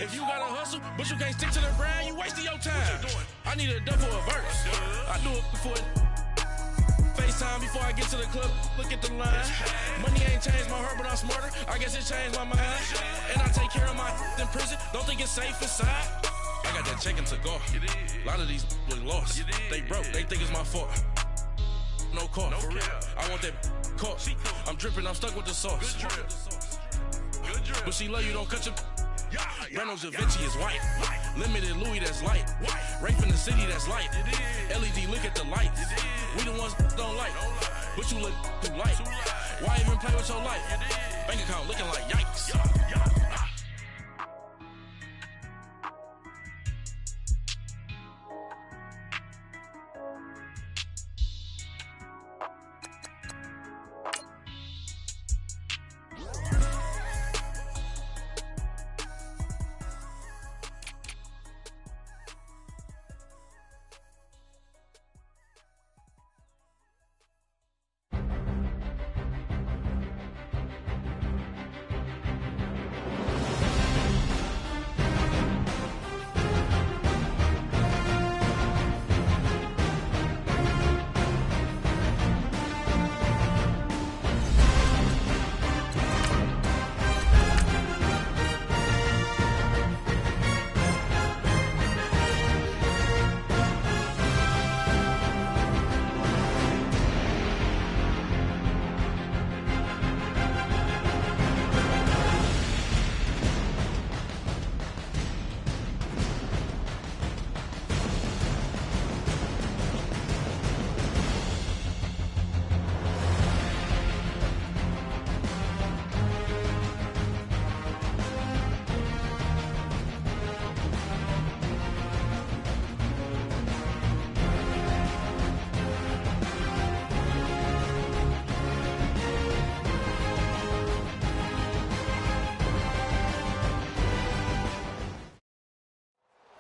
If you gotta hustle, but you can't stick to the brand, you wasting your time. I need a double a verse. I do it before FaceTime before I get to the club. Look at the line. Money ain't changed my heart, but I'm smarter. I guess it changed my mind. And I take care of my in prison. Don't think it's safe inside. I got that check to go. A lot of these was lost. They broke. They think it's my fault. No call, for real. I want that caught. I'm dripping, I'm stuck with the sauce. But she love you, don't cut your. Breno Javinci is white. Limited Louis, that's light. Rape in the city, that's light. LED, look at the lights. We the ones don't like. But you look too light. Why even play with your life? Bank account looking like yikes.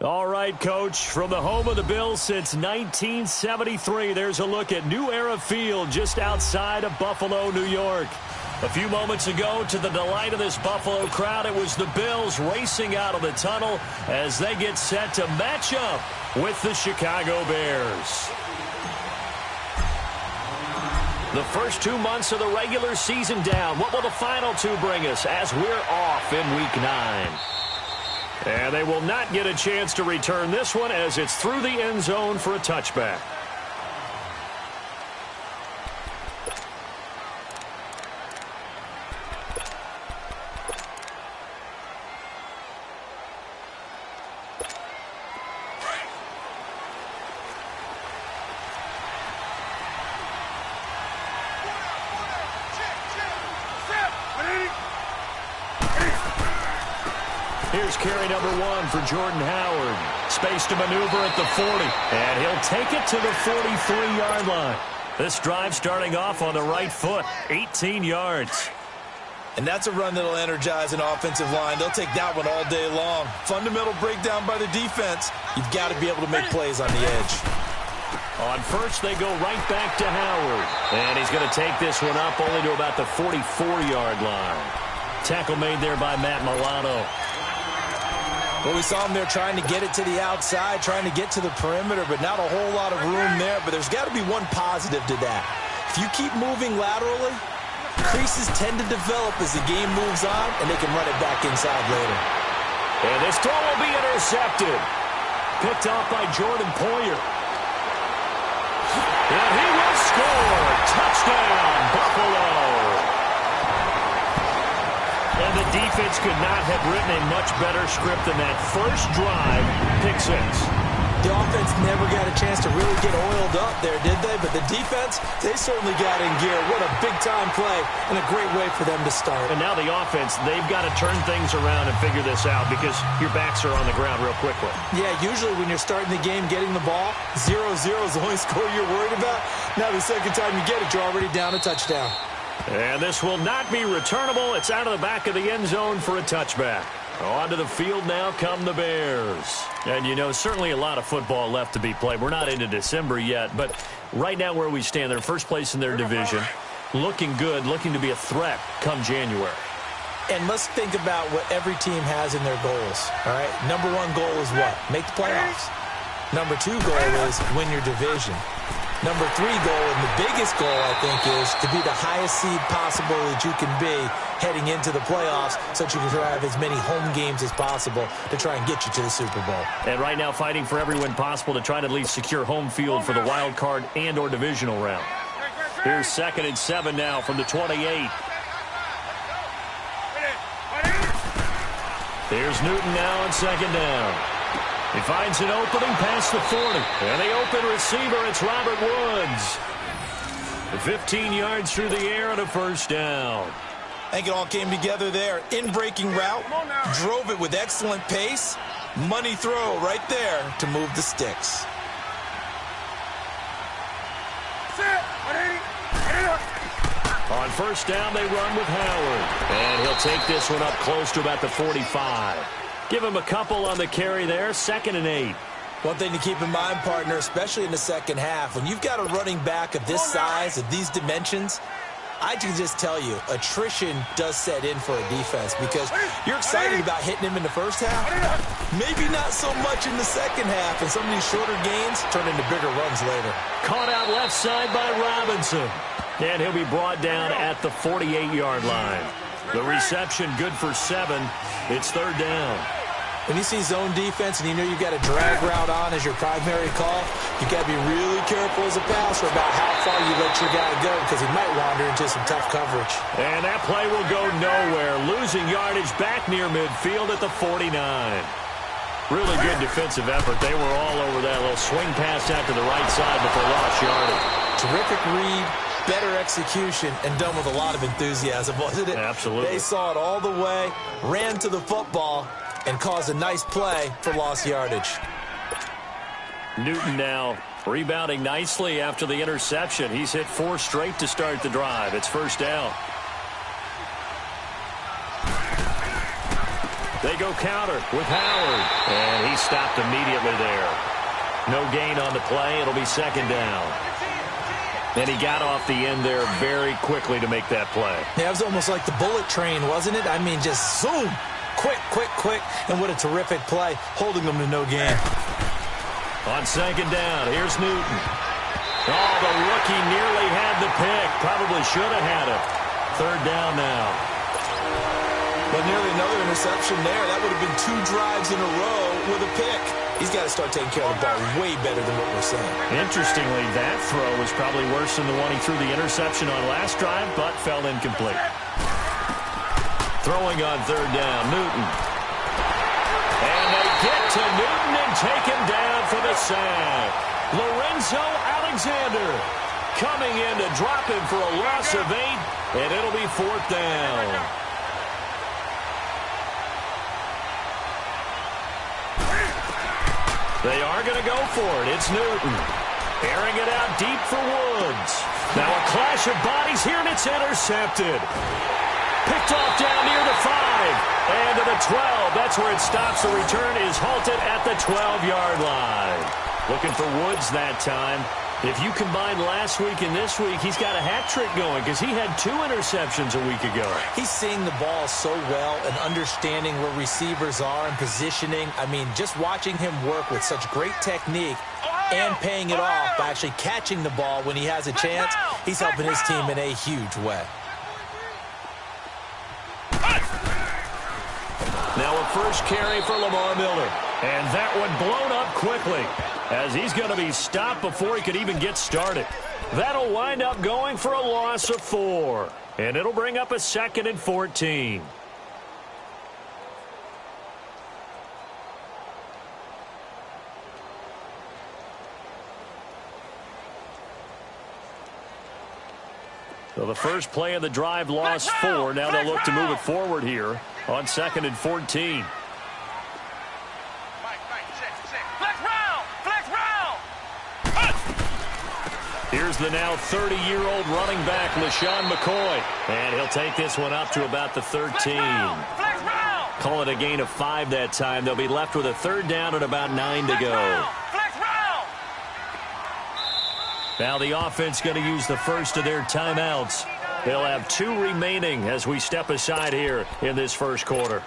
All right, Coach, from the home of the Bills since 1973, there's a look at New Era Field just outside of Buffalo, New York. A few moments ago, to the delight of this Buffalo crowd, it was the Bills racing out of the tunnel as they get set to match up with the Chicago Bears. The first 2 months of the regular season down. What will the final two bring us as we're off in Week 9? And they will not get a chance to return this one as it's through the end zone for a touchback. Here's carry number 1 for Jordan Howard. Space to maneuver at the 40. And he'll take it to the 43-yard line. This drive starting off on the right foot. 18 yards. And that's a run that'll energize an offensive line. They'll take that one all day long. Fundamental breakdown by the defense. You've got to be able to make plays on the edge. On first, they go right back to Howard. And he's going to take this one up only to about the 44-yard line. Tackle made there by Matt Milano. Well, we saw him there trying to get it to the outside, trying to get to the perimeter, but not a whole lot of room there. But there's got to be one positive to that. If you keep moving laterally, creases tend to develop as the game moves on, and they can run it back inside later. And this throw will be intercepted. Picked off by Jordan Poyer. And he will score. Touchdown, Buffalo. And the defense could not have written a much better script than that first drive, pick 6. The offense never got a chance to really get oiled up there, did they? But the defense, they certainly got in gear. What a big-time play and a great way for them to start. And now the offense, they've got to turn things around and figure this out because your backs are on the ground real quickly. Yeah, usually when you're starting the game, getting the ball, 0-0 is the only score you're worried about. Now the second time you get it, you're already down a touchdown. And this will not be returnable. It's out of the back of the end zone for a touchback. Onto the field now come the Bears. And, you know, certainly a lot of football left to be played. We're not into December yet, but right now where we stand, they're first place in their division. Looking good, looking to be a threat come January. And let's think about what every team has in their goals, all right? Number one goal is what? Make the playoffs. Number two goal is win your division. Number three goal, and the biggest goal, I think, is to be the highest seed possible that you can be heading into the playoffs so that you can have as many home games as possible to try and get you to the Super Bowl. And right now fighting for every win possible to try to at least secure home field for the wild card and or divisional round. Here's 2nd and 7 now from the 28. Here's Newton now on 2nd down. He finds an opening past the 40. And the open receiver, it's Robert Woods. 15 yards through the air and a first down. I think it all came together there. In-breaking route, drove it with excellent pace. Money throw right there to move the sticks. On first down, they run with Howard. And he'll take this one up close to about the 45. Give him a couple on the carry there, 2nd and 8. One thing to keep in mind, partner, especially in the second half, when you've got a running back of this size, of these dimensions, I can just tell you, attrition does set in for a defense because you're excited about hitting him in the first half. Maybe not so much in the second half, and some of these shorter gains turn into bigger runs later. Caught out left side by Robinson. And he'll be brought down at the 48-yard line. The reception good for 7. It's 3rd down. When you see zone defense and you know you've got a drag route on as your primary call, you've got to be really careful as a passer about how far you let your guy go because he might wander into some tough coverage. And that play will go nowhere. Losing yardage back near midfield at the 49. Really good defensive effort. They were all over that little swing pass out to the right side before lost yardage. Terrific read. Better execution, and done with a lot of enthusiasm, wasn't it? Absolutely. They saw it all the way, ran to the football, and caused a nice play for lost yardage. Newton now rebounding nicely after the interception. He's hit 4 straight to start the drive. It's first down. They go counter with Howard, and he stopped immediately there. No gain on the play. It'll be 2nd down. And he got off the end there very quickly to make that play. Yeah, it was almost like the bullet train, wasn't it? I mean, just zoom. Quick, quick, quick. And what a terrific play, holding them to no gain. On 2nd down, here's Newton. Oh, the rookie nearly had the pick. Probably should have had it. 3rd down now. But nearly another interception there. That would have been 2 drives in a row with a pick. He's got to start taking care of the ball way better than what we're saying. Interestingly, that throw was probably worse than the one he threw the interception on last drive, but fell incomplete. Throwing on 3rd down, Newton. And they get to Newton and take him down for the sack. Lorenzo Alexander coming in to drop him for a loss of 8, and it'll be 4th down. They are going to go for it. It's Newton. Airing it out deep for Woods. Now a clash of bodies here, and it's intercepted. Picked off down near the 5. And to the 12. That's where it stops. The return is halted at the 12-yard line. Looking for Woods that time. If you combine last week and this week, he's got a hat trick going because he had 2 interceptions a week ago. He's seeing the ball so well and understanding where receivers are and positioning. I mean, just watching him work with such great technique and paying it off by actually catching the ball when he has a chance, he's helping his team in a huge way. Now a first carry for Lamar Miller. And that one blown up quickly as he's going to be stopped before he could even get started. That'll wind up going for a loss of 4. And it'll bring up a 2nd and 14. So the first play of the drive lost 4. Now they'll look to move it forward here on 2nd and 14. Here's the now 30-year-old running back, LaShawn McCoy. And he'll take this one up to about the 13. Call it a gain of 5 that time. They'll be left with a 3rd down and about 9 to go. Now the offense going to use the first of their timeouts. They'll have 2 remaining as we step aside here in this first quarter.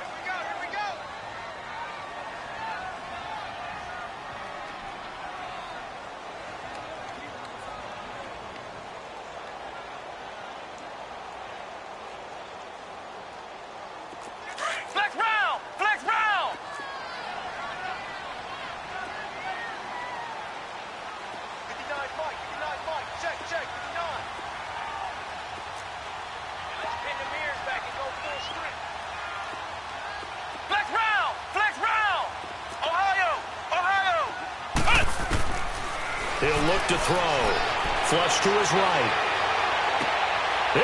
He'll look to throw. Flush to his right.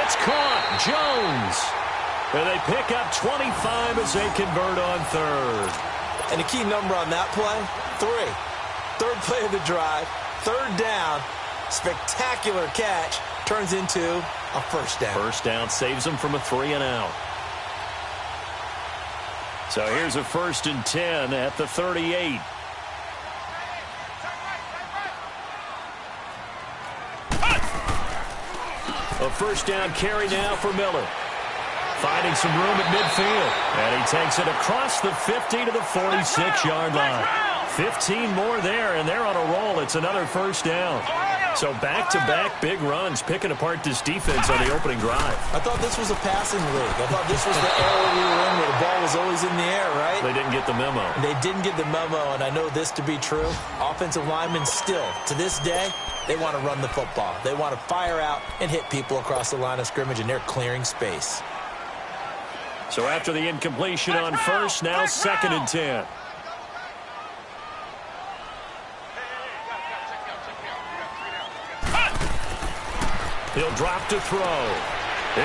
It's caught. Jones. And they pick up 25 as they convert on third. And a key number on that play, 3. Third play of the drive, third down, spectacular catch, turns into a first down. First down saves them from a 3-and-out. So here's a 1st and 10 at the 38. A first down carry now for Miller. Finding some room at midfield. And he takes it across the 50 to the 46-yard line. 15 more there, and they're on a roll. It's another first down. So back-to-back big runs, picking apart this defense on the opening drive. I thought this was a passing league. I thought this was the era we were in where the ball was always in the air, right? They didn't get the memo. They didn't get the memo, and I know this to be true. Offensive linemen still, to this day, they want to run the football. They want to fire out and hit people across the line of scrimmage, and they're clearing space. So after the incompletion on first, now 2nd and 10. He'll drop to throw.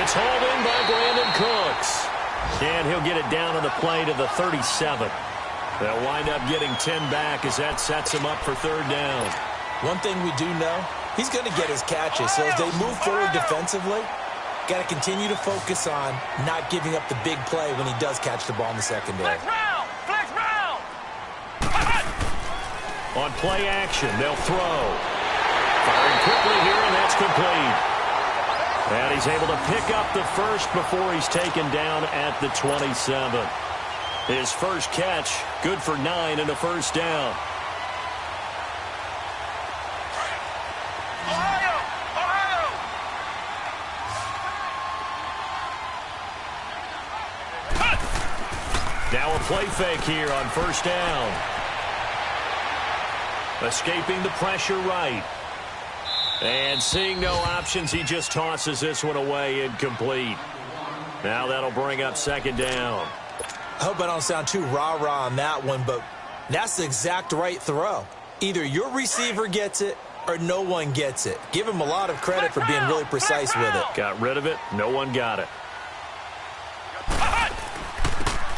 It's hauled in by Brandon Cooks. And he'll get it down on the play to the 37. They'll wind up getting 10 back as that sets him up for third down. One thing we do know, he's going to get his catches. So as they move forward defensively, got to continue to focus on not giving up the big play when he does catch the ball in the secondary. Flex round! On play action, they'll throw. Firing quickly here, and that's complete. And he's able to pick up the first before he's taken down at the 27. His first catch, good for 9 and a first down. Now a play fake here on first down. Escaping the pressure right. And seeing no options, he just tosses this one away, incomplete. Now that'll bring up 2nd down. I hope I don't sound too rah-rah on that one, but that's the exact right throw. Either your receiver gets it or no one gets it. Give him a lot of credit for being really precise with it. Got rid of it. No one got it.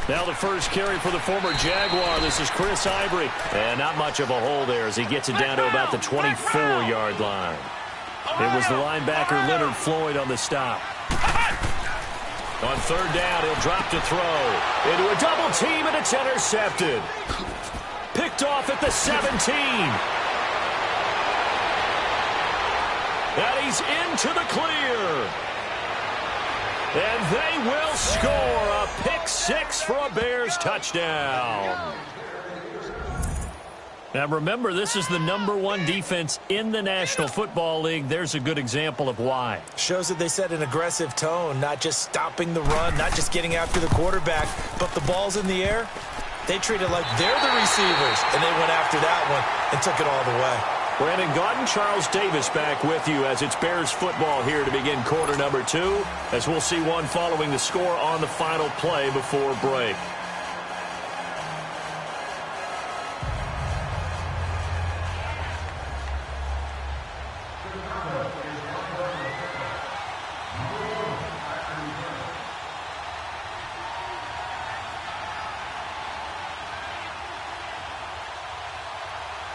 Now the first carry for the former Jaguar. This is Chris Ivory. And not much of a hole there as he gets it down to about the 24-yard line. It was the linebacker Leonard Floyd on the stop. On third down, he'll drop to throw. Into a double team, and it's intercepted. Picked off at the 17. And he's into the clear. And they will score a pick 6 for a Bears touchdown. Now remember, this is the #1 defense in the National Football League. There's a good example of why. Shows that they set an aggressive tone, not just stopping the run, not just getting after the quarterback, but the ball's in the air. They treat it like they're the receivers, and they went after that one and took it all the way. Brandon Gaudin, Charles Davis back with you as it's Bears football here to begin quarter number 2, as we'll see one following the score on the final play before break.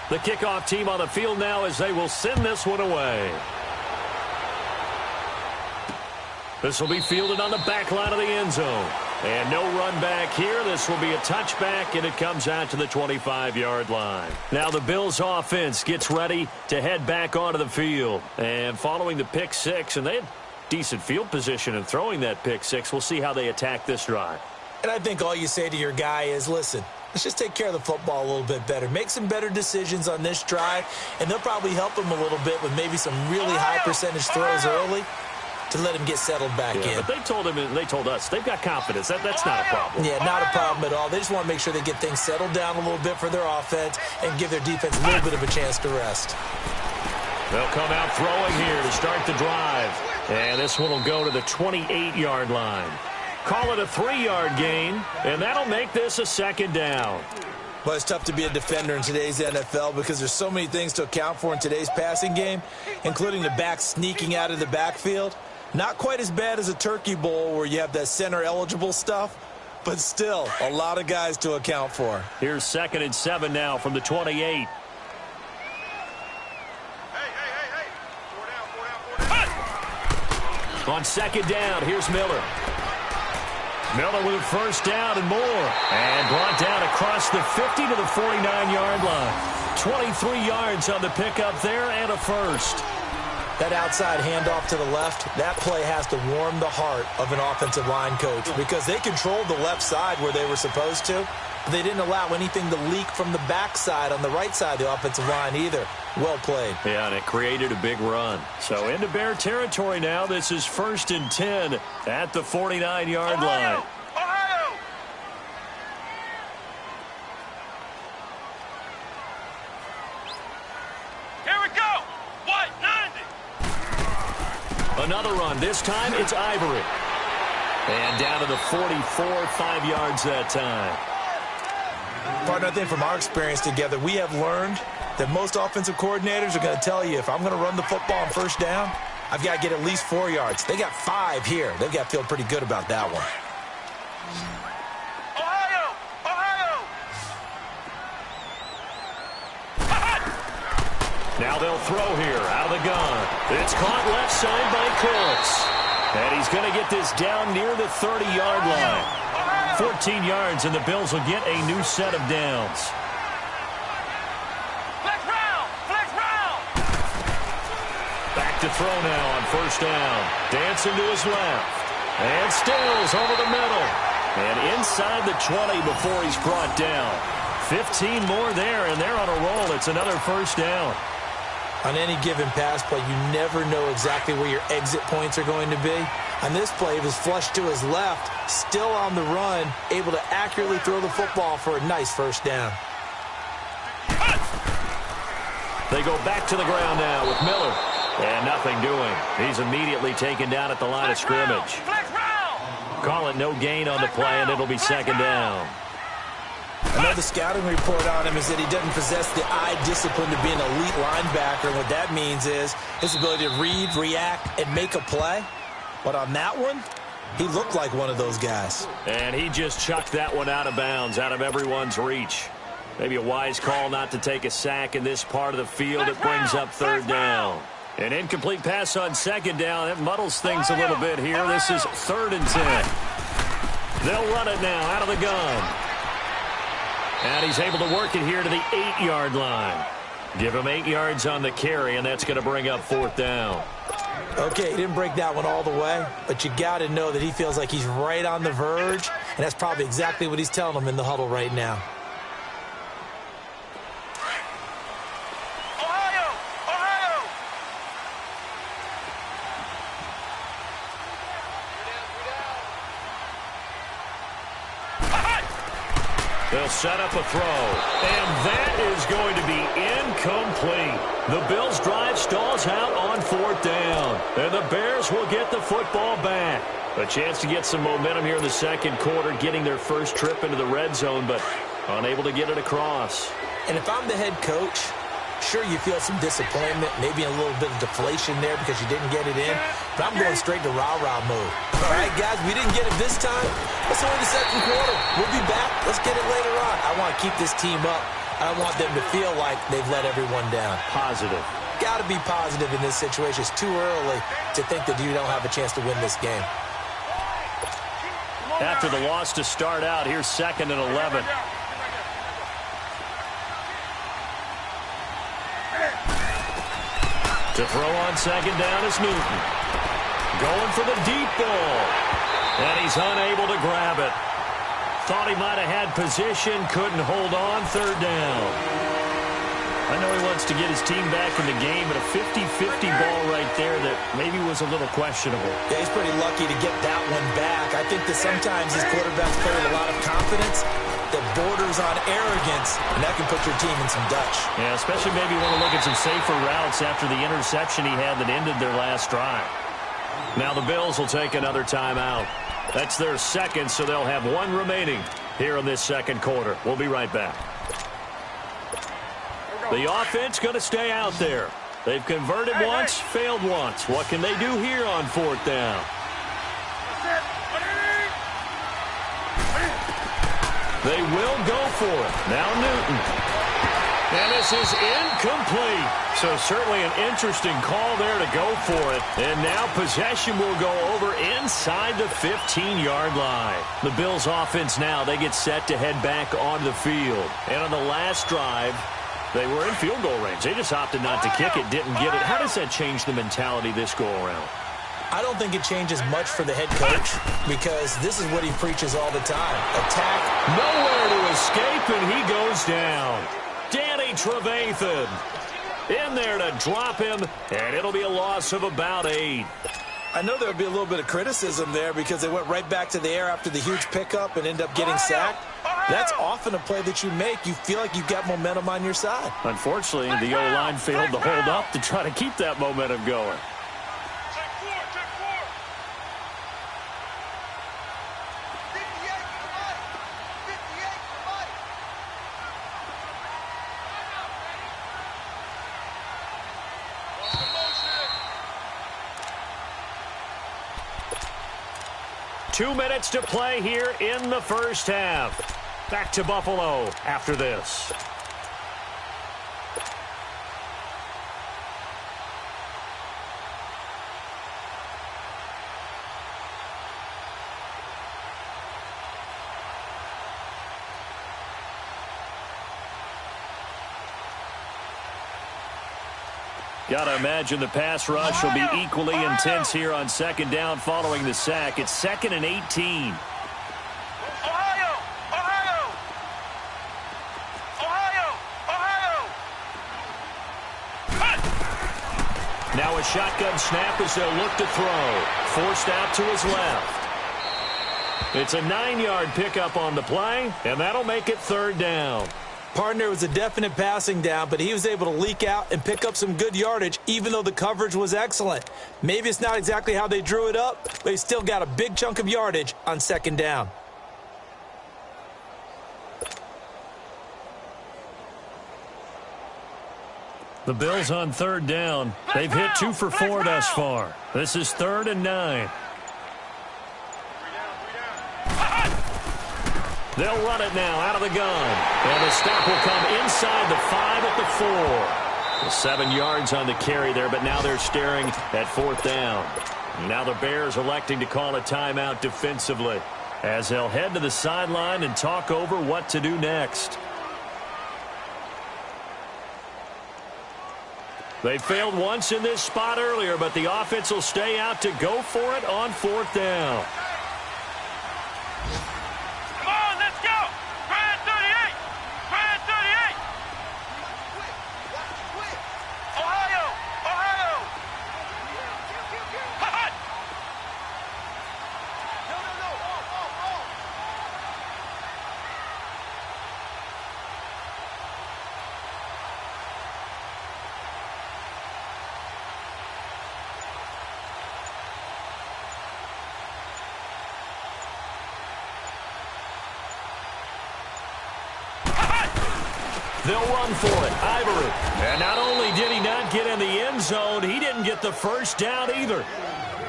The kickoff team on the field now as they will send this one away. This will be fielded on the back line of the end zone. And no run back here. This will be a touchback, and it comes out to the 25-yard line. Now the Bills offense gets ready to head back onto the field. And following the pick 6, and they decent field position and throwing that pick six. We'll see how they attack this drive. And I think all you say to your guy is, listen, let's just take care of the football a little bit better. Make some better decisions on this drive, and they'll probably help him a little bit with maybe some really high percentage throws early to let him get settled back in. But they told him and they told us they've got confidence. That's not a problem. Yeah, not a problem at all. They just want to make sure they get things settled down a little bit for their offense and give their defense a little bit of a chance to rest. They'll come out throwing here to start the drive. And this one will go to the 28-yard line. Call it a 3-yard gain, and that'll make this a second down. Well, it's tough to be a defender in today's NFL because there's so many things to account for in today's passing game, including the back sneaking out of the backfield. Not quite as bad as a turkey bowl where you have that center-eligible stuff, but still a lot of guys to account for. Here's 2nd and 7 now from the 28. On 2nd down, here's Miller. Miller with a first down and more. And brought down across the 50 to the 49-yard line. 23 yards on the pickup there and a first. That outside handoff to the left, that play has to warm the heart of an offensive line coach because they controlled the left side where they were supposed to. But they didn't allow anything to leak from the backside on the right side of the offensive line either. Well played. Yeah, and it created a big run. So into Bear territory now. This is 1st and 10 at the 49-yard line. Ohio! Here we go! What? 90! Another run. This time it's Ivory. And down to the 44, 5 yards that time. Partner, I think from our experience together, we have learned that most offensive coordinators are going to tell you, if I'm going to run the football on first down, I've got to get at least 4 yards. They got 5 here. They've got to feel pretty good about that one. Ohio! Ohio! Now they'll throw here out of the gun. It's caught left side by Cooks. And he's going to get this down near the 30-yard line. 14 yards, and the Bills will get a new set of downs. Flex round! Flex round! Back to throw now on first down. Dancing to his left. And Stills over the middle. And inside the 20 before he's brought down. 15 more there, and they're on a roll. It's another first down. On any given pass play, you never know exactly where your exit points are going to be. On this play, he was flushed to his left, still on the run, able to accurately throw the football for a nice first down. They go back to the ground now with Miller. And nothing doing. He's immediately taken down at the line of scrimmage. Call it no gain on the play, and it'll be second down. I know the scouting report on him is that he doesn't possess the eye discipline to be an elite linebacker. And what that means is his ability to read, react, and make a play. But on that one, he looked like one of those guys. And he just chucked that one out of bounds, out of everyone's reach. Maybe a wise call not to take a sack in this part of the field. It brings up third down. An incomplete pass on second down. That muddles things a little bit here. This is 3rd and 10. They'll run it now out of the gun. And he's able to work it here to the 8-yard line. Give him 8 yards on the carry, and that's going to bring up 4th down. Okay, he didn't break that one all the way, but you got to know that he feels like he's right on the verge, and that's probably exactly what he's telling them in the huddle right now. Ohio! Ohio! They'll set up a throw, and that is going to be incomplete. The Bills' drive stalls out on 4th down, and the Bears will get the football back. A chance to get some momentum here in the second quarter, getting their first trip into the red zone, but unable to get it across. And if I'm the head coach, sure, you feel some disappointment, maybe a little bit of deflation there because you didn't get it in, but I'm going straight to rah-rah mode. All right, guys, we didn't get it this time. Let's only the second quarter. We'll be back. Let's get it later on. I want to keep this team up. I don't want them to feel like they've let everyone down. Positive. Got to be positive in this situation. It's too early to think that you don't have a chance to win this game. After the loss to start out, here's 2nd and 11. To throw on second down is Newton. Going for the deep ball. And he's unable to grab it. Thought he might have had position, couldn't hold on, third down. I know he wants to get his team back in the game, but a 50-50 ball right there that maybe was a little questionable. Yeah, he's pretty lucky to get that one back. I think that sometimes these quarterbacks play with a lot of confidence that borders on arrogance, and that can put your team in some Dutch. Yeah, especially maybe want to look at some safer routes after the interception he had that ended their last drive. Now the Bills will take another timeout. That's their second, so they'll have one remaining here in this second quarter. We'll be right back. The offense going to stay out there. They've converted once, failed once. What can they do here on fourth down? They will go for it. Now Newton. And this is incomplete. So certainly an interesting call there to go for it. And now possession will go over inside the 15-yard line. The Bills offense now, they get set to head back onto the field. And on the last drive, they were in field goal range. They just opted not to kick it, didn't get it. How does that change the mentality this go-around? I don't think it changes much for the head coach because this is what he preaches all the time. Attack. Nowhere to escape, and he goes down. Danny Trevathan in there to drop him, and it'll be a loss of about 8. I know there would be a little bit of criticism there because they went right back to the air after the huge pickup and end up getting sacked. That's often a play that you make. You feel like you've got momentum on your side. Unfortunately, the O-line failed to hold up to try to keep that momentum going. Two minutes to play here in the first half. Back to Buffalo after this. Got to imagine the pass rush will be equally intense here on second down following the sack. It's 2nd and 18. Now a shotgun snap as they'll look to throw. Forced out to his left. It's a 9-yard pickup on the play, and that'll make it third down. Partner was a definite passing down, but he was able to leak out and pick up some good yardage, even though the coverage was excellent. Maybe it's not exactly how they drew it up, but he still got a big chunk of yardage on second down. The Bills on third down. They've hit 2 for 4 thus far. This is 3rd and 9. They'll run it now out of the gun. And the stop will come inside the 5 at the 4. 7 yards on the carry there, but now they're staring at 4th down. Now the Bears electing to call a timeout defensively as they'll head to the sideline and talk over what to do next. They failed once in this spot earlier, but the offense will stay out to go for it on 4th down. They'll run for it. Ivory. And not only did he not get in the end zone, he didn't get the first down either.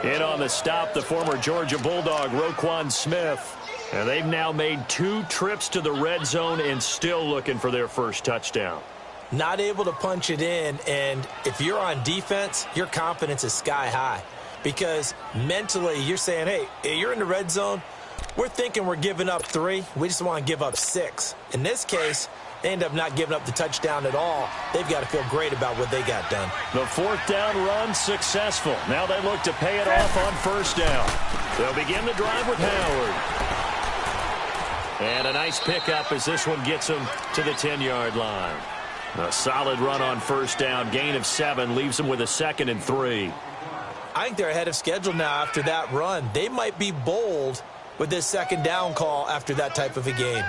In on the stop, the former Georgia Bulldog, Roquan Smith. And they've now made 2 trips to the red zone and still looking for their first touchdown. Not able to punch it in, and if you're on defense, your confidence is sky high. Because mentally, you're saying, hey, you're in the red zone. We're thinking we're giving up 3. We just want to give up 6. In this case, They end up not giving up the touchdown at all. They've got to feel great about what they got done. The fourth down run successful. Now they look to pay it off on first down. They'll begin the drive with Howard. And a nice pickup as this one gets them to the 10-yard line. A solid run on first down. Gain of 7 leaves them with a 2nd and 3. I think they're ahead of schedule now after that run. They might be bold with this 2nd down call after that type of a game.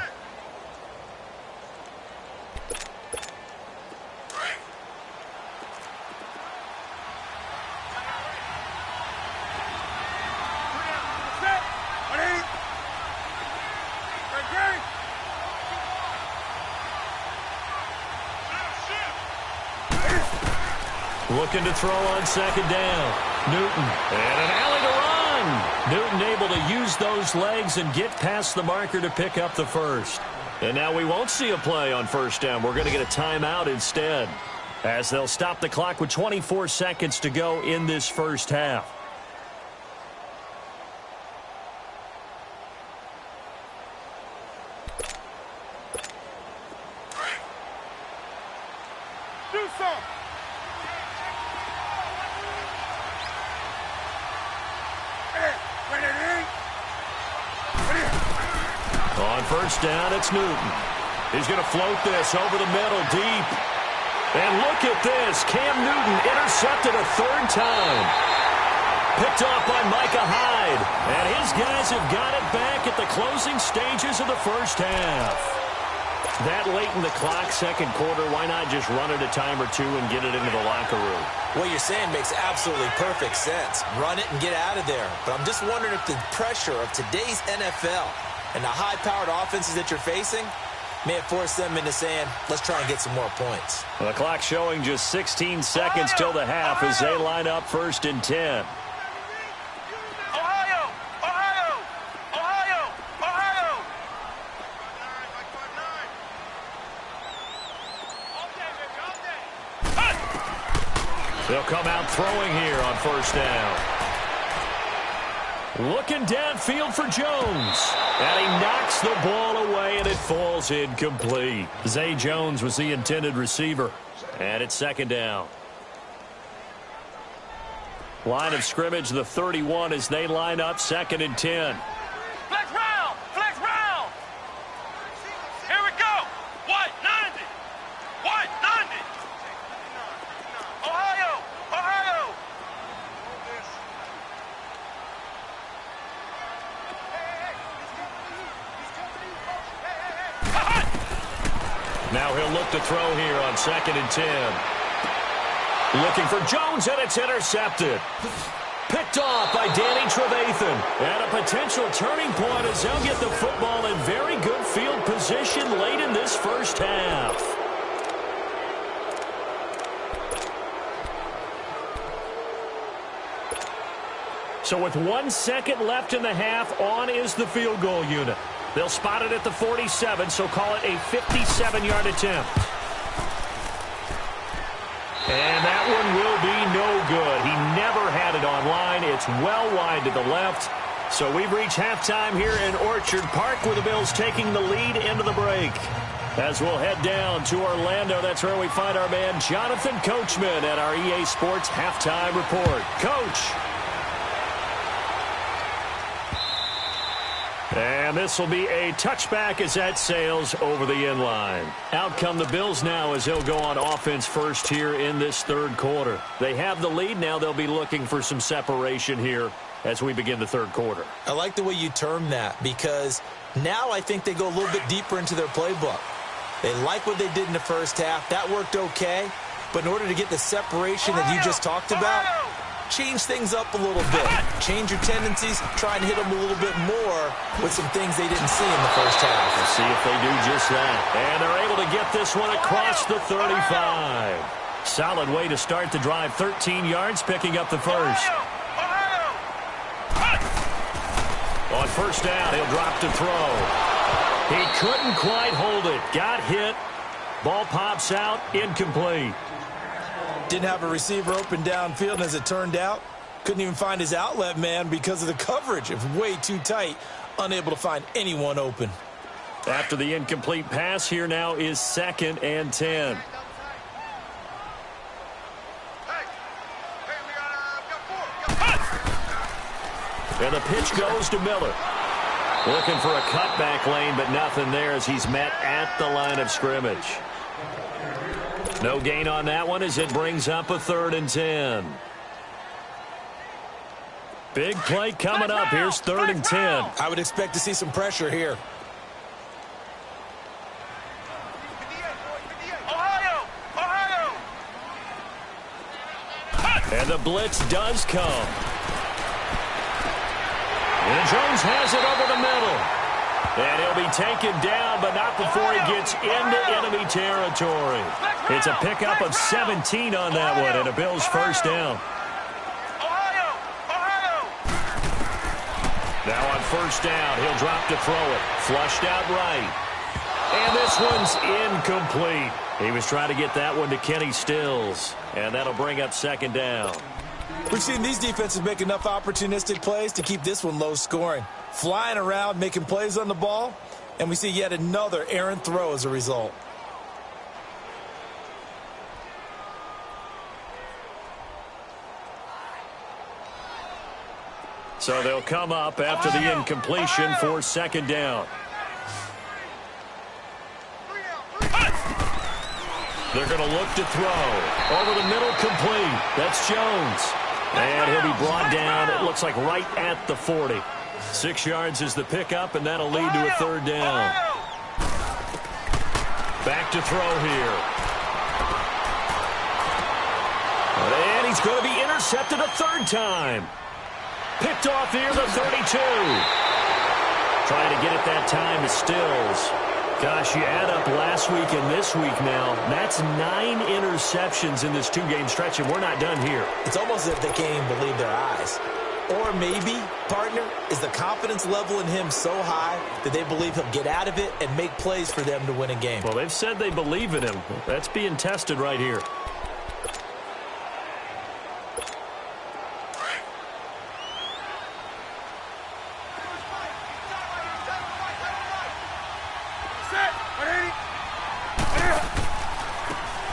Looking to throw on 2nd down. Newton. And an alley to run. Newton able to use those legs and get past the marker to pick up the first. And now we won't see a play on first down. We're going to get a timeout instead, as they'll stop the clock with 24 seconds to go in this first half. First down, it's Newton. He's going to float this over the middle deep. And look at this. Cam Newton intercepted a 3rd time. Picked off by Micah Hyde. And his guys have got it back at the closing stages of the first half. That late in the clock, 2nd quarter, why not just run it a time or two and get it into the locker room? What you're saying makes absolutely perfect sense. Run it and get out of there. But I'm just wondering if the pressure of today's NFL and the high-powered offenses that you're facing may have forced them into saying, let's try and get some more points. Well, the clock showing just 16 seconds till the half as they line up 1st and 10. They'll come out throwing here on first down. Looking downfield for Jones. And he knocks the ball away, and it falls incomplete. Zay Jones was the intended receiver. And it's 2nd down. Line of scrimmage, the 31, as they line up 2nd and 10. Flex round! Flex round! Here we go! White 90! White 90! Ohio! Ohio! Now he'll look to throw here on 2nd and 10. Looking for Jones, and it's intercepted. Picked off by Danny Trevathan. And a potential turning point as they'll get the football in very good field position late in this first half. So with 1 second left in the half, on is the field goal unit. They'll spot it at the 47, so call it a 57-yard attempt. And that one will be no good. He never had it on line. It's well wide to the left. So we've reached halftime here in Orchard Park, with the Bills taking the lead into the break. As we'll head down to Orlando, that's where we find our man Jonathan Coachman at our EA Sports Halftime Report. Coach. And this will be a touchback as that sails over the end line. Out come the Bills now as they'll go on offense first here in this 3rd quarter. They have the lead. Now they'll be looking for some separation here as we begin the 3rd quarter. I like the way you term that, because now I think they go a little bit deeper into their playbook. They like what they did in the first half. That worked okay. But in order to get the separation that you just talked about, change things up a little bit. Change your tendencies. Try and hit them a little bit more with some things they didn't see in the first half. We'll see if they do just that. And they're able to get this one across the 35. Solid way to start the drive. 13 yards, picking up the first. On first down, he'll drop to throw. He couldn't quite hold it. Got hit. Ball pops out. Incomplete. Didn't have a receiver open downfield, and as it turned out, couldn't even find his outlet man because of the coverage. It was way too tight, unable to find anyone open. After the incomplete pass, here now is 2nd and 10. And the pitch goes to Miller. Looking for a cutback lane, but nothing there as he's met at the line of scrimmage. No gain on that one as it brings up a 3rd and 10. Big play coming up. Here's 3rd and 10. I would expect to see some pressure here. And the blitz does come. And Jones has it over the middle. And he'll be taken down, but not before he gets into enemy territory. It's a pickup of 17 on that one, and a Bills first down. Now on first down, he'll drop to throw it. Flushed out right. And this one's incomplete. He was trying to get that one to Kenny Stills, and that'll bring up 2nd down. We've seen these defenses make enough opportunistic plays to keep this one low scoring. Flying around, making plays on the ball, and we see yet another errant throw as a result. So they'll come up after the incompletion for 2nd down. They're going to look to throw. Over the middle, complete. That's Jones. And he'll be brought down, it looks like right at the 40. 6 yards is the pickup, and that'll lead to a 3rd down. Back to throw here. And he's going to be intercepted a 3rd time. Picked off here, the 32. Trying to get it that time to Stills. Gosh, you add up last week and this week now, that's 9 interceptions in this 2-game stretch, and we're not done here. It's almost as if they can't even believe their eyes. Or maybe, partner, is the confidence level in him so high that they believe he'll get out of it and make plays for them to win a game. Well, they've said they believe in him. That's being tested right here.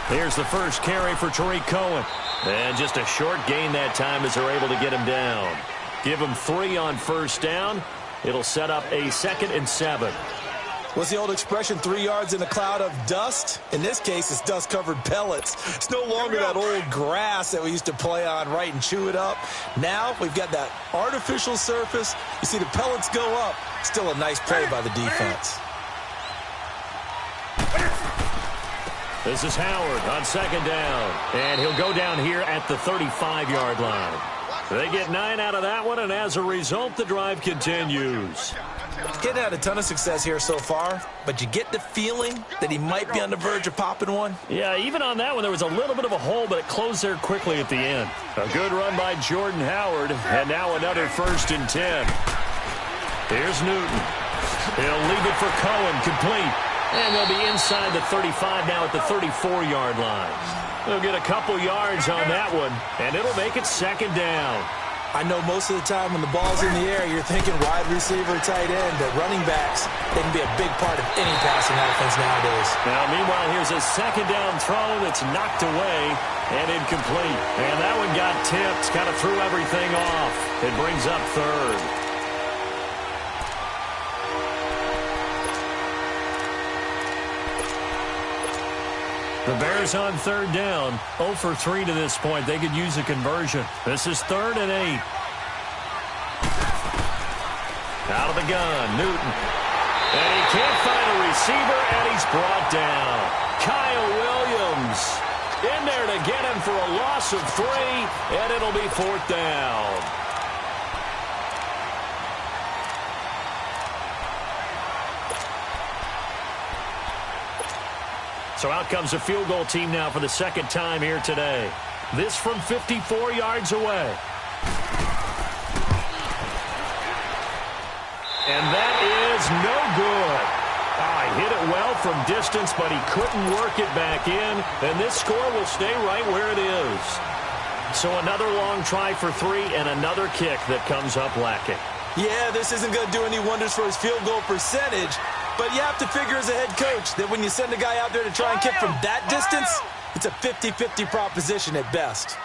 Here's the first carry for Tariq Cohen. And just a short gain that time as they're able to get him down. Give him 3 on first down. It'll set up a 2nd and 7. What's the old expression, 3 yards in a cloud of dust? In this case, it's dust-covered pellets. It's no longer that old grass that we used to play on, right, and chew it up. Now we've got that artificial surface. You see the pellets go up. Still a nice play by the defense. This is Howard on 2nd down. And he'll go down here at the 35-yard line. They get 9 out of that one, and as a result, the drive continues. Getting had a ton of success here so far, but you get the feeling that he might be on the verge of popping one. Yeah, even on that one, there was a little bit of a hole, but it closed there quickly at the end. A good run by Jordan Howard, and now another 1st and 10. Here's Newton. He'll leave it for Cohen, complete. And they'll be inside the 35 now at the 34-yard line. They'll get a couple yards on that one, and it'll make it 2nd down. I know most of the time when the ball's in the air, you're thinking wide receiver, tight end, but running backs, they can be a big part of any passing offense nowadays. Now, meanwhile, here's a 2nd down throw that's knocked away and incomplete. And that one got tipped, kind of threw everything off. It brings up 3rd. The Bears on 3rd down, 0 for 3 to this point. They could use a conversion. This is 3rd and 8. Out of the gun, Newton. And he can't find a receiver, and he's brought down. Kyle Williams in there to get him for a loss of 3, and it'll be 4th down. So out comes a field goal team now for the 2nd time here today. This from 54 yards away. And that is no good. He hit it well from distance, but he couldn't work it back in. And this score will stay right where it is. So another long try for 3 and another kick that comes up lacking. Yeah, this isn't going to do any wonders for his field goal percentage, But you have to figure as a head coach that when you send a guy out there to try and kick from that distance, it's a 50-50 proposition at best.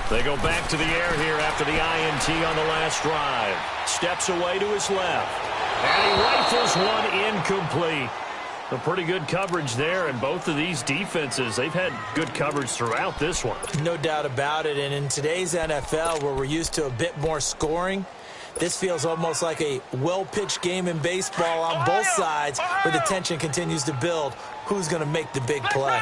They go back to the air here after the INT on the last drive. Steps away to his left. And he rifles one incomplete. A pretty good coverage there, and both of these defenses, they've had good coverage throughout this one. No doubt about it, and in today's NFL, where we're used to a bit more scoring, this feels almost like a well-pitched game in baseball on both sides, where the tension continues to build. Who's going to make the big play?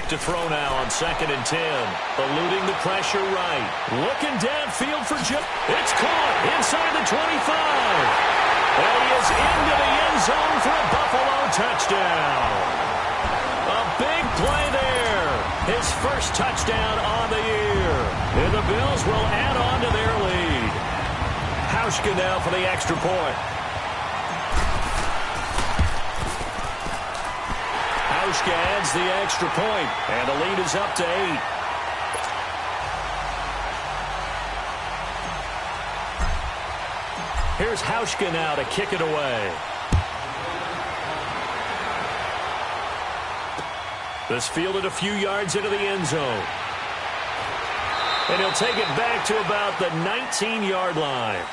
To throw now on 2nd and 10. Eluding the pressure right. Looking downfield for Joe. It's caught inside the 25. And he is into the end zone for a Buffalo touchdown. A big play there. His first touchdown on the year. And the Bills will add on to their lead. Hauschka now for the extra point. Hauschka adds the extra point, and the lead is up to 8. Here's Hauschka now to kick it away. This fielded a few yards into the end zone. And he'll take it back to about the 19-yard line.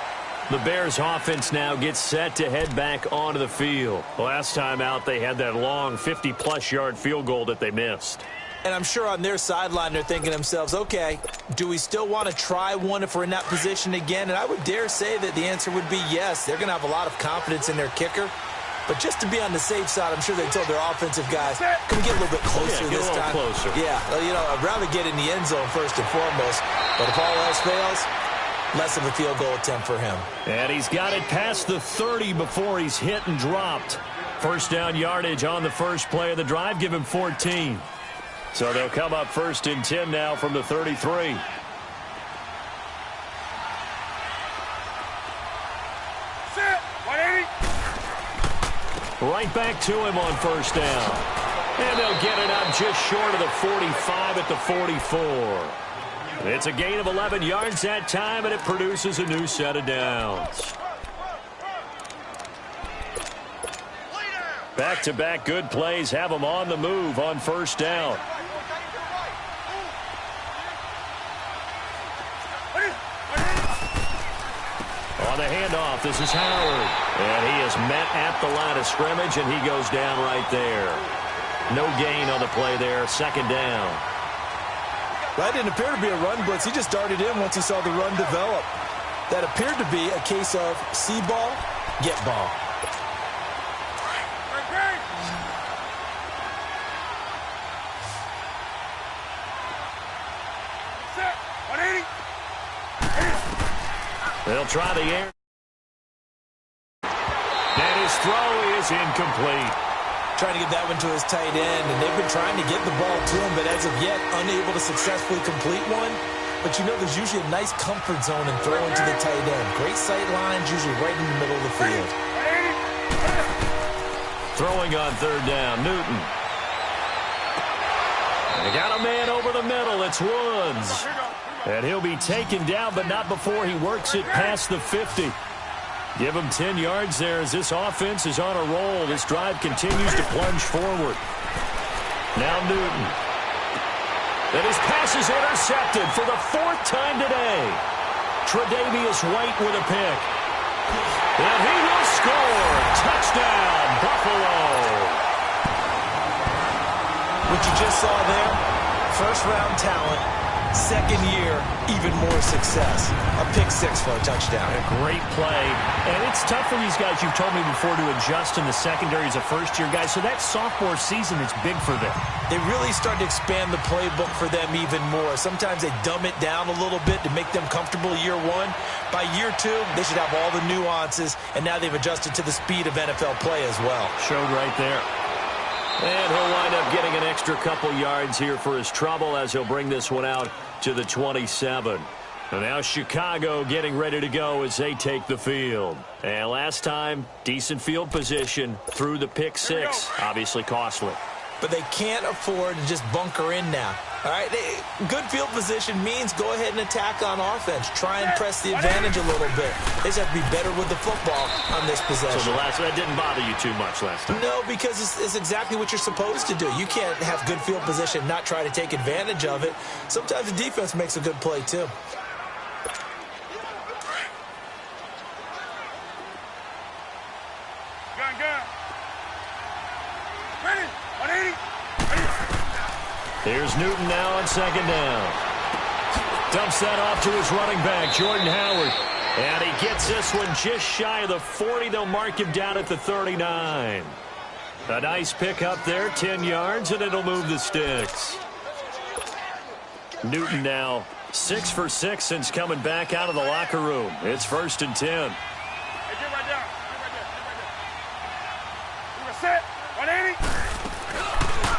The Bears offense now gets set to head back onto the field. Last time out, they had that long 50-plus yard field goal that they missed. And I'm sure on their sideline, they're thinking to themselves, okay, do we still want to try one if we're in that position again? And I would dare say that the answer would be yes. They're going to have a lot of confidence in their kicker. But just to be on the safe side, I'm sure they told their offensive guys, can we get a little bit closer this time? Closer. Yeah, you know, I'd rather get in the end zone first and foremost. But if all else fails, less of a field goal attempt for him. And he's got it past the 30 before he's hit and dropped. First down yardage on the first play of the drive. Give him 14. So they'll come up 1st and 10 now from the 33. Right back to him on first down. And they'll get it up just short of the 45 at the 44. It's a gain of 11 yards that time, and it produces a new set of downs. Back-to-back good plays have them on the move on first down. On the handoff, this is Howard. And he is met at the line of scrimmage, and he goes down right there. No gain on the play there, 2nd down. That didn't appear to be a run blitz. He just darted in once he saw the run develop. That appeared to be a case of see ball, get ball. They'll try the air. And his throw is incomplete. Trying to get that one to his tight end, and they've been trying to get the ball to him, but as of yet, unable to successfully complete one. But you know there's usually a nice comfort zone in throwing to the tight end. Great sight lines, usually right in the middle of the field. Throwing on 3rd down, Newton. They got a man over the middle. It's Woods. And he'll be taken down, but not before he works it past the 50. Give him 10 yards there as this offense is on a roll. This drive continues to plunge forward. Now Newton. And his pass is intercepted for the 4th time today. Tre'Davious White with a pick. And he will score. Touchdown, Buffalo. What you just saw there, first-round talent. 2nd year, even more success. A pick 6 for a touchdown. A great play. And it's tough for these guys, you've told me before, to adjust in the secondary as a first-year guy. So that sophomore season is big for them. They really start to expand the playbook for them even more. Sometimes they dumb it down a little bit to make them comfortable year 1. By year 2, they should have all the nuances, and now they've adjusted to the speed of NFL play as well. Showed right there. And he'll wind up getting an extra couple yards here for his trouble as he'll bring this one out to the 27. And now Chicago getting ready to go as they take the field. And last time, decent field position through the pick six. Obviously costly. But they can't afford to just bunker in now. All right, good field position means go ahead and attack on offense. Try and press the advantage a little bit. They just have to be better with the football on this possession. So that didn't bother you too much last time? No, because it's exactly what you're supposed to do. You can't have good field position and not try to take advantage of it. Sometimes the defense makes a good play, too. Here's Newton now on second down. Dumps that off to his running back, Jordan Howard. And he gets this one just shy of the 40. They'll mark him down at the 39. A nice pick up there, 10 yards, and it'll move the sticks. Newton now 6 for 6 since coming back out of the locker room. It's 1st and 10. Hey, get right down. Get right there. Set. 180.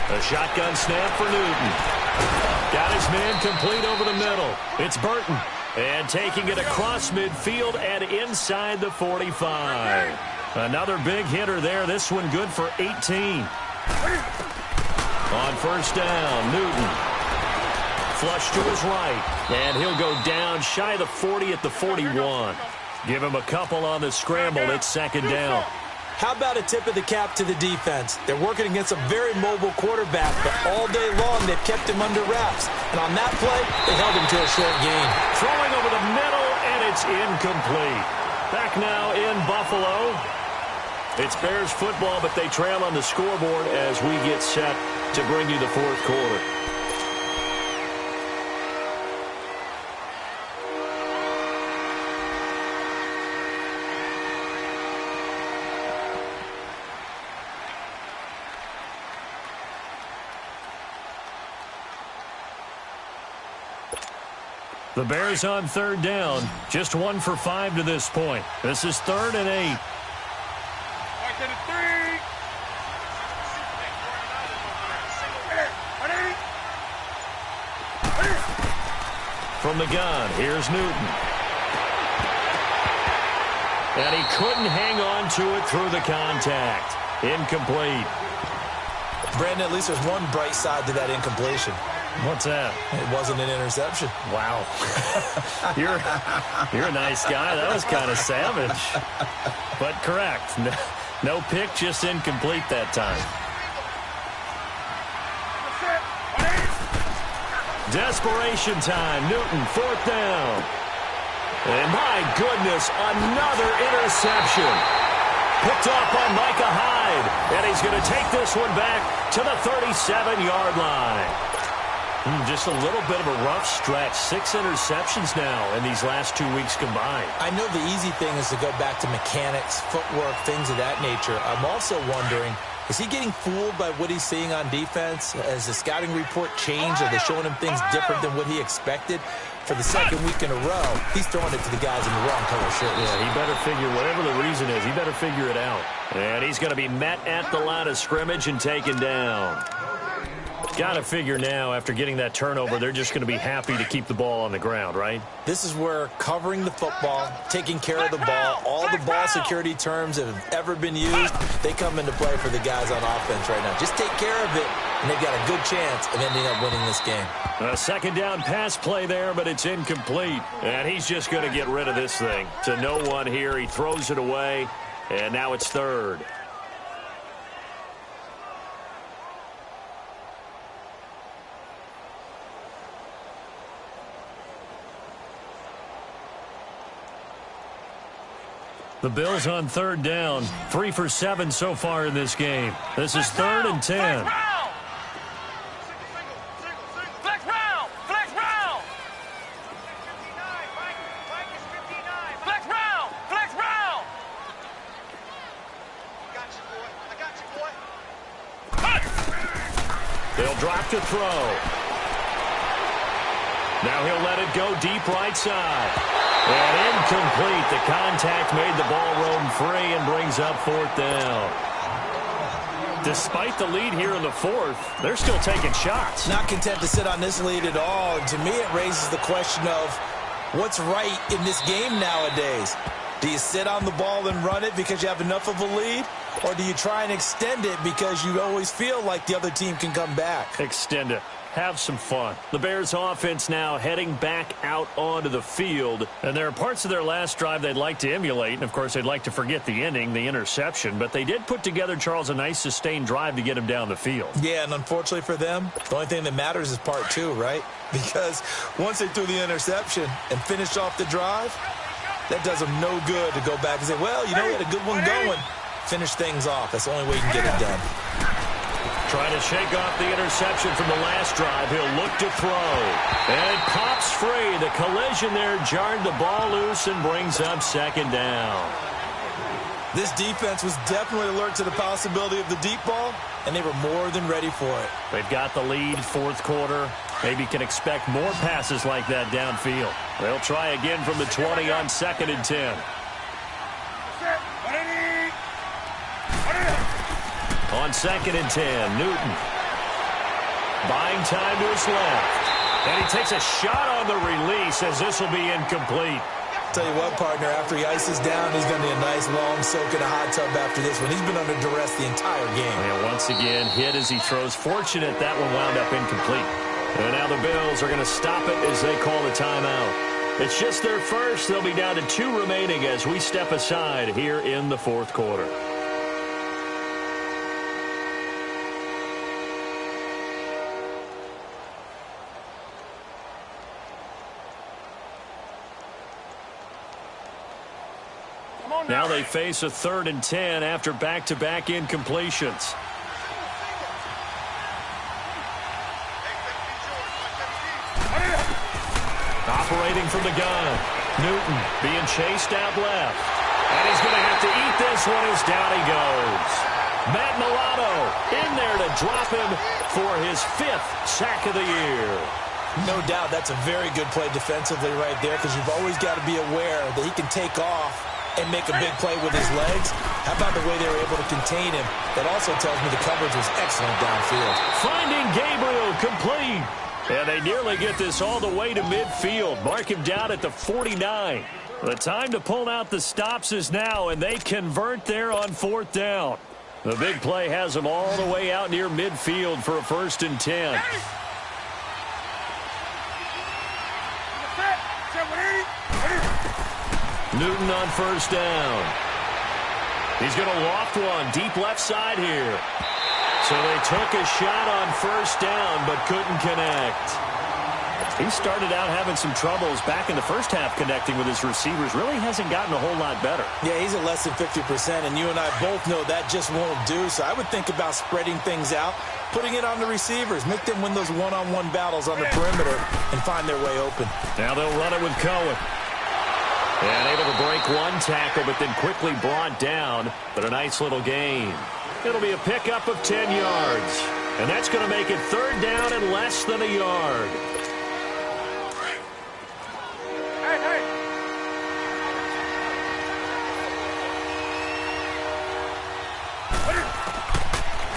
A shotgun snap for Newton. Got his man complete over the middle. It's Burton. And taking it across midfield and inside the 45. Another big hitter there. This one good for 18. On 1st down, Newton. Flush to his right. And he'll go down shy of the 40 at the 41. Give him a couple on the scramble. It's 2nd down. How about a tip of the cap to the defense? They're working against a very mobile quarterback, but all day long they've kept him under wraps. And on that play, they held him to a short gain. Throwing over the middle, and it's incomplete. Back now in Buffalo. It's Bears football, but they trail on the scoreboard as we get set to bring you the 4th quarter. The Bears on 3rd down. Just 1 for 5 to this point. This is 3rd and 8. Back to the 3. From the gun, here's Newton. And he couldn't hang on to it through the contact. Incomplete. Brandon, at least there's one bright side to that incompletion. What's that? It wasn't an interception. Wow. You're a nice guy. That was kind of savage. But correct. No pick, just incomplete that time. Desperation time. Newton, 4th down. And my goodness, another interception. Picked off by Micah Hyde. And he's going to take this one back to the 37-yard line. Just a little bit of a rough stretch. 6 interceptions now in these last 2 weeks combined. I know the easy thing is to go back to mechanics, footwork, things of that nature. I'm also wondering, is he getting fooled by what he's seeing on defense? Has the scouting report changed? Are they showing him things different than what he expected? For the 2nd week in a row, he's throwing it to the guys in the wrong color shirts. Yeah, he better figure, whatever the reason is, he better figure it out. And he's going to be met at the line of scrimmage and taken down. Got to figure now, after getting that turnover, they're just going to be happy to keep the ball on the ground, right? This is where covering the football, taking care of the ball, all the ball security terms that have ever been used, they come into play for the guys on offense right now. Just take care of it, and they've got a good chance of ending up winning this game. A 2nd down pass play there, but it's incomplete. And he's just going to get rid of this thing. To no one here, he throws it away, and now it's 3rd. The Bills on 3rd down. 3 for 7 so far in this game. This is 3rd and 10. They'll drop to throw. Now he'll let it go deep right side. And incomplete. The contact made the ball roam free and brings up 4th down. Despite the lead here in the 4th, they're still taking shots. Not content to sit on this lead at all. And to me, it raises the question of, What's right in this game nowadays? Do you sit on the ball and run it because you have enough of a lead? Or do you try and extend it because you always feel like the other team can come back? Extend it. Have some fun. The Bears offense now heading back out onto the field. And there are parts of their last drive they'd like to emulate. And, of course, they'd like to forget the ending, the interception. But they did put together, Charles, a nice sustained drive to get him down the field. Yeah, and unfortunately for them, the only thing that matters is part two, right? Because once they threw the interception and finished off the drive, that does them no good to go back and say, well, you know, we had a good one going. Finish things off. That's the only way you can get it done. Trying to shake off the interception from the last drive. He'll look to throw. And it pops free. The collision there jarred the ball loose and brings up second down. This defense was definitely alert to the possibility of the deep ball, and they were more than ready for it. They've got the lead, fourth quarter. Maybe can expect more passes like that downfield. They'll try again from the 20 on 2nd and 10. On 2nd and 10, Newton. Buying time to his left. And he takes a shot on the release as this will be incomplete. Tell you what, partner, after he ices down, he's going to need a nice long soak in a hot tub after this one. He's been under duress the entire game. And once again, hit as he throws. Fortunate that one wound up incomplete. And now the Bills are going to stop it as they call the timeout. It's just their first. They'll be down to 2 remaining as we step aside here in the fourth quarter. Now they face a 3rd and 10 after back-to-back incompletions. Operating from the gun. Newton being chased out left. And he's going to have to eat this one as down he goes. Matt Milano in there to drop him for his 5th sack of the year. No doubt that's a very good play defensively right there, because you've always got to be aware that he can take off and make a big play with his legs. How about the way they were able to contain him? That also tells me the coverage was excellent downfield. Finding Gabriel complete. And they nearly get this all the way to midfield. Mark him down at the 49. The time to pull out the stops is now, and they convert there on 4th down. The big play has them all the way out near midfield for a 1st and 10. Newton on 1st down. He's going to loft one deep left side here. So they took a shot on 1st down but couldn't connect. He started out having some troubles back in the first half connecting with his receivers. Really hasn't gotten a whole lot better. Yeah, he's at less than 50%, and you and I both know that just won't do. So I would think about spreading things out, putting it on the receivers, make them win those one-on-one battles on the perimeter and find their way open. Now they'll run it with Cohen. And able to break one tackle, but then quickly brought down. But a nice little gain. It'll be a pickup of 10 yards. And that's going to make it 3rd down and less than a yard.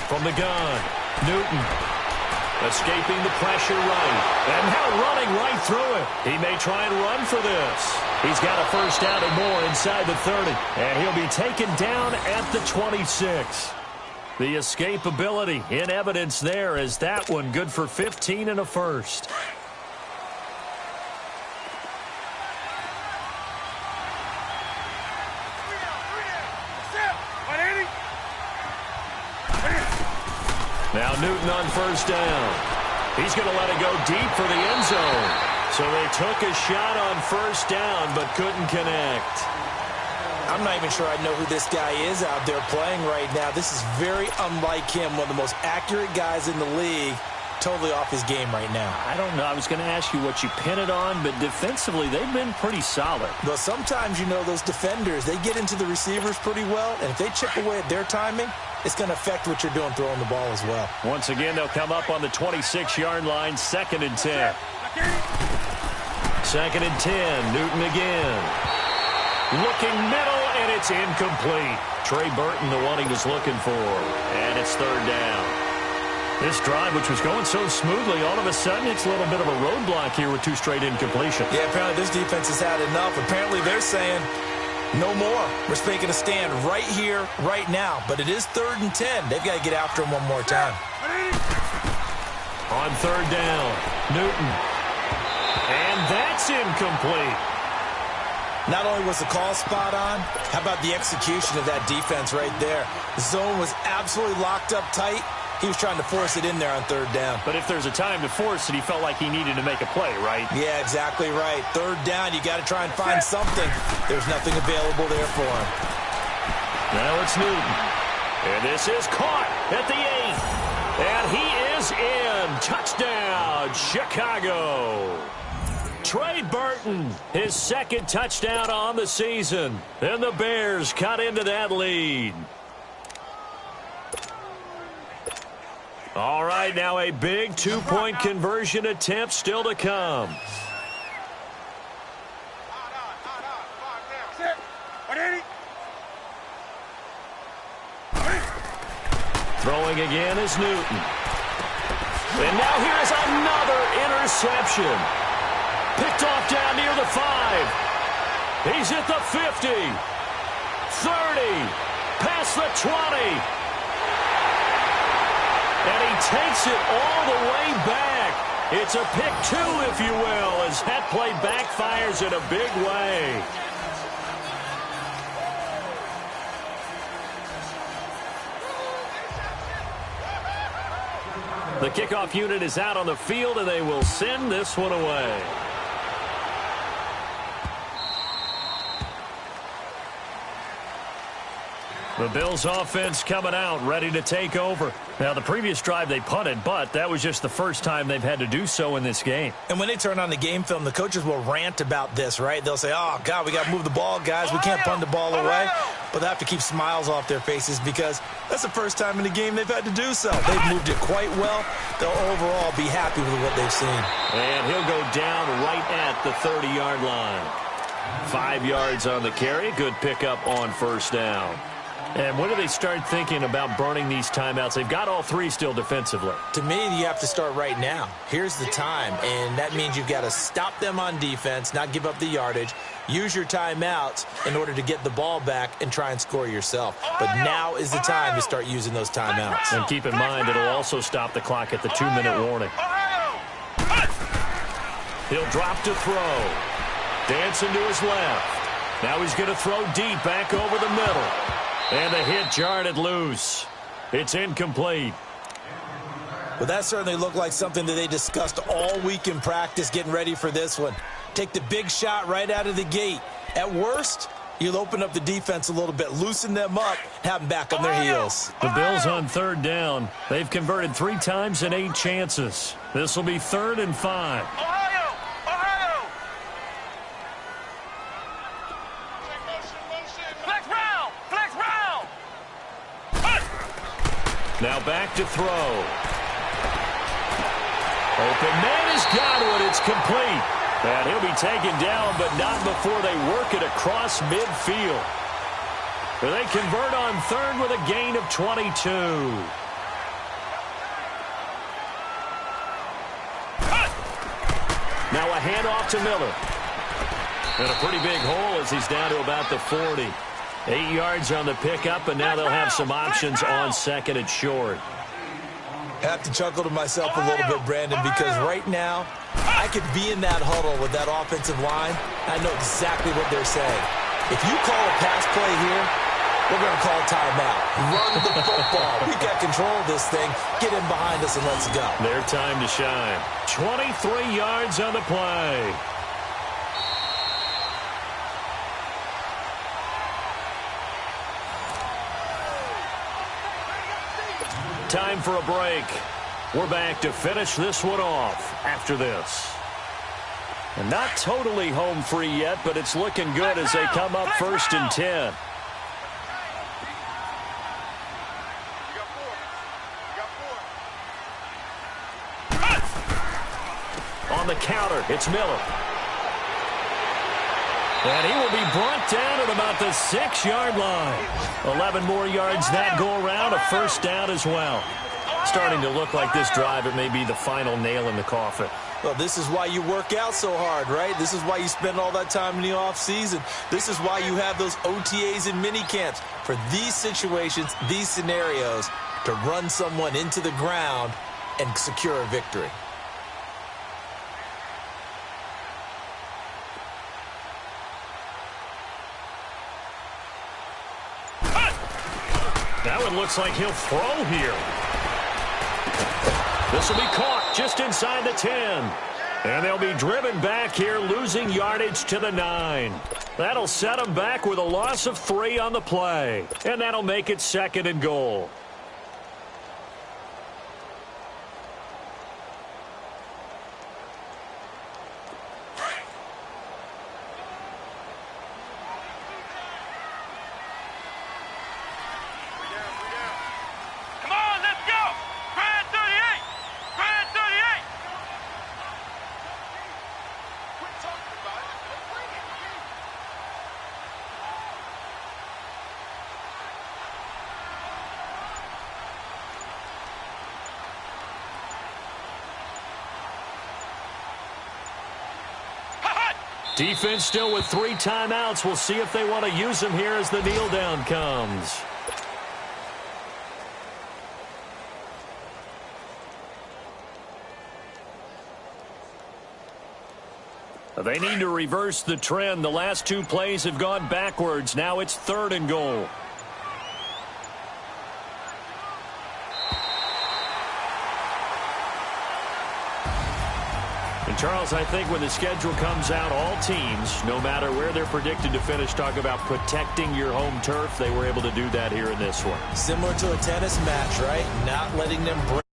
From the gun, Newton. Escaping the pressure right. And now running right through it. He may try and run for this. He's got a 1st down and more inside the 30. And he'll be taken down at the 26. The escapability in evidence there as that one good for 15 and a 1st. Now Newton on 1st down. He's going to let it go deep for the end zone. So they took a shot on 1st down but couldn't connect. I'm not even sure I know who this guy is out there playing right now. This is very unlike him, one of the most accurate guys in the league. Totally off his game right now. I don't know. I was going to ask you what you pin it on, but defensively they've been pretty solid. Well, sometimes, you know, those defenders, they get into the receivers pretty well, and if they chip away at their timing, it's going to affect what you're doing throwing the ball as well. Once again, they'll come up on the 26-yard line, 2nd and 10. 2nd and 10, Newton again. Looking middle, and it's incomplete. Trey Burton, the one he was looking for, and it's 3rd down. This drive, which was going so smoothly, all of a sudden it's a little bit of a roadblock here with 2 straight incompletions. Yeah, apparently this defense has had enough. Apparently they're saying no more. We're making a stand right here, right now. But it is 3rd and 10. They've got to get after him one more time. On 3rd down, Newton. And that's incomplete. Not only was the call spot on, how about the execution of that defense right there? The zone was absolutely locked up tight. He was trying to force it in there on 3rd down. But if there's a time to force it, he felt like he needed to make a play, right? Yeah, exactly right. 3rd down, you got to try and find something. There's nothing available there for him. Now it's Newton. And this is caught at the 8. And he is in. Touchdown, Chicago. Trey Burton, his 2nd touchdown on the season. And the Bears cut into that lead. All right, now a big 2-point conversion attempt still to come. Throwing again is Newton. And now here is another interception. Picked off down near the 5. He's at the 50. 30. Past the 20. And he takes it all the way back. It's a pick 2, if you will, as that play backfires in a big way. The kickoff unit is out on the field, and they will send this one away. The Bills offense coming out, ready to take over. Now, the previous drive they punted, but that was just the first time they've had to do so in this game. And when they turn on the game film, the coaches will rant about this, right? They'll say, oh, God, we got to move the ball, guys. We can't punt the ball away. But they have to keep smiles off their faces because that's the first time in the game they've had to do so. They've moved it quite well. They'll overall be happy with what they've seen. And he'll go down right at the 30-yard line. 5 yards on the carry. Good pickup on 1st down. And when do they start thinking about burning these timeouts? They've got all 3 still defensively. To me, you have to start right now. Here's the time, and that means you've got to stop them on defense, not give up the yardage, use your timeouts in order to get the ball back and try and score yourself. But now is the time to start using those timeouts. And keep in mind, it'll also stop the clock at the 2-minute warning. He'll drop to throw. Dancing to his left. Now he's going to throw deep back over the middle. And the hit jarred it loose. It's incomplete. Well, that certainly looked like something that they discussed all week in practice getting ready for this one. Take the big shot right out of the gate. At worst, you'll open up the defense a little bit, loosen them up, have them back on their heels. The Bills on 3rd down. They've converted 3 times in 8 chances. This will be 3rd and 5. Now back to throw. Open man has got it. It's complete. And he'll be taken down, but not before they work it across midfield. They convert on 3rd with a gain of 22. Now a handoff to Miller. And a pretty big hole as he's down to about the 40. 8 yards on the pickup, and now they'll have some options on 2nd and short. I have to chuckle to myself a little bit, Brandon, because right now I could be in that huddle with that offensive line. I know exactly what they're saying. If you call a pass play here, we're going to call timeout. Run the football. We got control of this thing. Get in behind us and let's go. Their time to shine. 23 yards on the play. Time for a break. We're back to finish this one off after this. And not totally home free yet, but it's looking good as they come up 1st and 10. On the counter, it's Miller. And he will be brought down at about the 6-yard line. 11 more yards that go around, a 1st down as well. Starting to look like this drive, it may be the final nail in the coffin. Well, this is why you work out so hard, right? This is why you spend all that time in the offseason. This is why you have those OTAs and mini camps for these situations, these scenarios, to run someone into the ground and secure a victory. Now it looks like he'll throw here. This will be caught just inside the 10. And they'll be driven back here, losing yardage to the 9. That'll set them back with a loss of 3 on the play. And that'll make it 2nd and goal. Defense still with 3 timeouts. We'll see if they want to use them here as the kneel down comes. They need to reverse the trend. The last 2 plays have gone backwards. Now it's 3rd and goal. Charles, I think when the schedule comes out, all teams, no matter where they're predicted to finish, talk about protecting your home turf. They were able to do that here in this one. Similar to a tennis match, right? Not letting them break.